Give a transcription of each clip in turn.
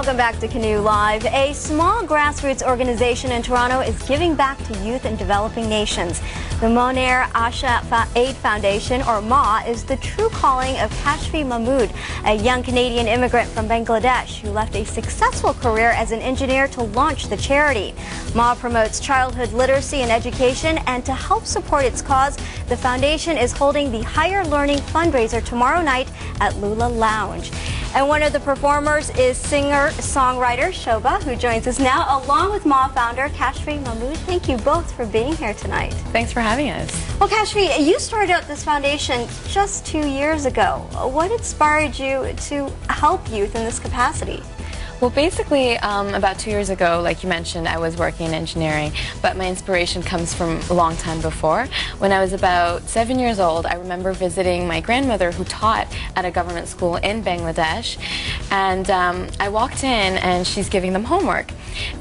Welcome back to Canoe Live. A small grassroots organization in Toronto is giving back to youth in developing nations. The MAA Foundation, or MAA, is the true calling of Kashfi Mahmood, a young Canadian immigrant from Bangladesh who left a successful career as an engineer to launch the charity. MAA promotes childhood literacy and education, and to help support its cause, the foundation is holding the Higher Learning Fundraiser tomorrow night at Lula Lounge. And one of the performers is singer-songwriter Shobha, who joins us now, along with MAA founder Kashfi Mahmood. Thank you both for being here tonight. Thanks for having us. Well, Kashfi, you started out this foundation just 2 years ago. What inspired you to help youth in this capacity? Well, basically, about 2 years ago, like you mentioned, I was working in engineering, but my inspiration comes from a long time before. When I was about 7 years old, I remember visiting my grandmother who taught at a government school in Bangladesh, and I walked in and she's giving them homework.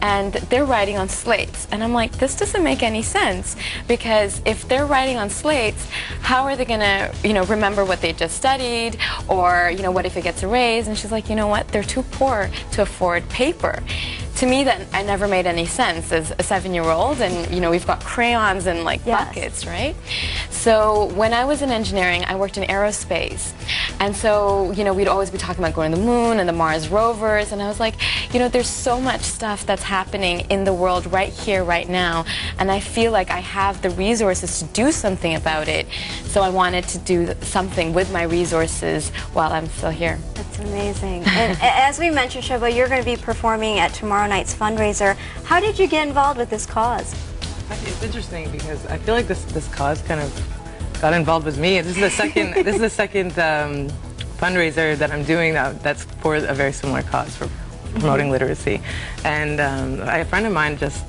And they're writing on slates, and I'm like, this doesn't make any sense, because if they're writing on slates, how are they gonna, remember what they just studied, or what if it gets erased? And she's like, you know what, they're too poor to afford paper. To me, that I never made any sense as a 7-year-old, and we've got crayons and buckets, right? So when I was in engineering, I worked in aerospace, and so we'd always be talking about going to the moon and the Mars rovers, and I was like, there's so much stuff that's happening in the world right here, right now, and I feel like I have the resources to do something about it. So I wanted to do something with my resources while I'm still here. That's amazing. And as we mentioned, Shobha, you're going to be performing at tomorrow night's fundraiser. How did you get involved with this cause? It's interesting because I feel like this cause kind of got involved with me. This is the second fundraiser that I'm doing that's for a very similar cause, for promoting literacy. And a friend of mine just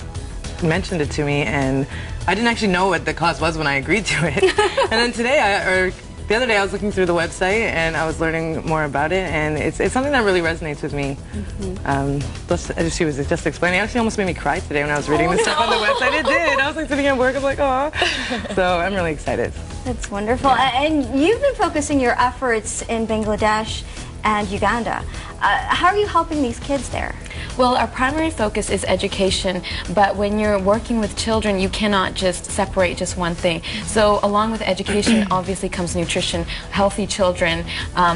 mentioned it to me, and I didn't actually know what the cause was when I agreed to it. And then the other day I was looking through the website and I was learning more about it, and it's something that really resonates with me. As she was just explaining, it actually almost made me cry today when I was reading this stuff on the website. It did. I was like sitting at work, I was like, oh. So I'm really excited. That's wonderful. Yeah. And you've been focusing your efforts in Bangladesh and Uganda. How are you helping these kids there? Well, our primary focus is education, but when you're working with children, you cannot just separate just one thing. So along with education, obviously comes nutrition, healthy children,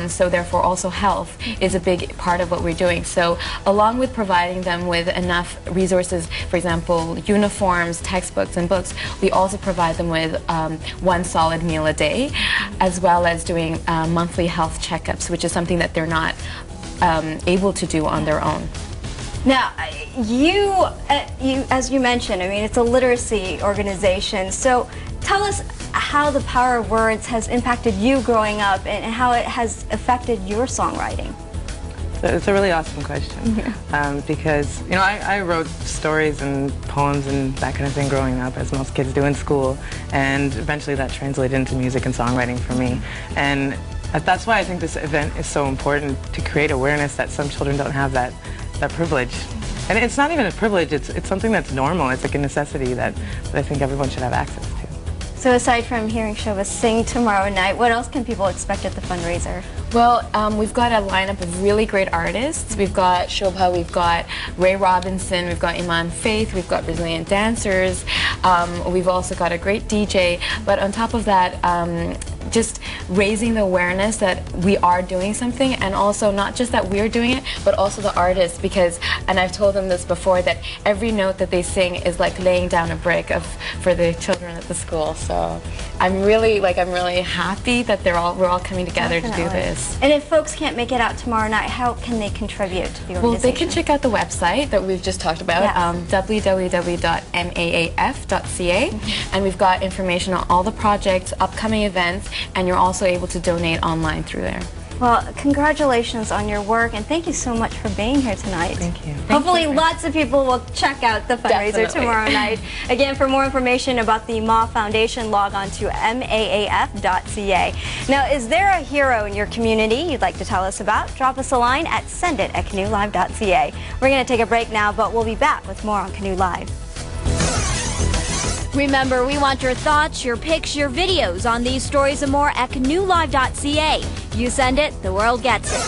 so therefore also health is a big part of what we're doing. So along with providing them with enough resources, for example, uniforms, textbooks, and books, we also provide them with one solid meal a day, as well as doing monthly health checkups, which is something that they're not able to do on their own. Now, as you mentioned, I mean, it's a literacy organization. So tell us how the power of words has impacted you growing up and how it has affected your songwriting. So it's a really awesome question. Because, I wrote stories and poems and that kind of thing growing up, as most kids do in school. And eventually that translated into music and songwriting for me. And that's why I think this event is so important, to create awareness that some children don't have that privilege. And it's not even a privilege, it's something that's normal. It's like a necessity that I think everyone should have access to. So aside from hearing Shobha sing tomorrow night, what else can people expect at the fundraiser? Well, we've got a lineup of really great artists. We've got Shobha, we've got Ray Robinson, we've got Iman Faith, we've got Brazilian dancers, we've also got a great DJ, but on top of that, just raising the awareness that we are doing something, and also not just that we're doing it, but also the artists, because, and I've told them this before, that every note that they sing is like laying down a brick for the children at the school. So I'm really happy that we're all coming together to do this. And if folks can't make it out tomorrow night, how can they contribute to the organization? Well, they can check out the website that we've just talked about, www.maaf.ca, and we've got information on all the projects, upcoming events, and you're also able to donate online through there. Well, congratulations on your work, and thank you so much for being here tonight. Thank you. Hopefully lots of people will check out the fundraiser tomorrow night. Again, for more information about the MAA Foundation, log on to maaf.ca. Now, is there a hero in your community you'd like to tell us about? Drop us a line at sendit@canoelive.ca. We're going to take a break now, but we'll be back with more on Canoe Live. Remember, we want your thoughts, your pics, your videos on these stories and more at canoelive.ca. You send it, the world gets it.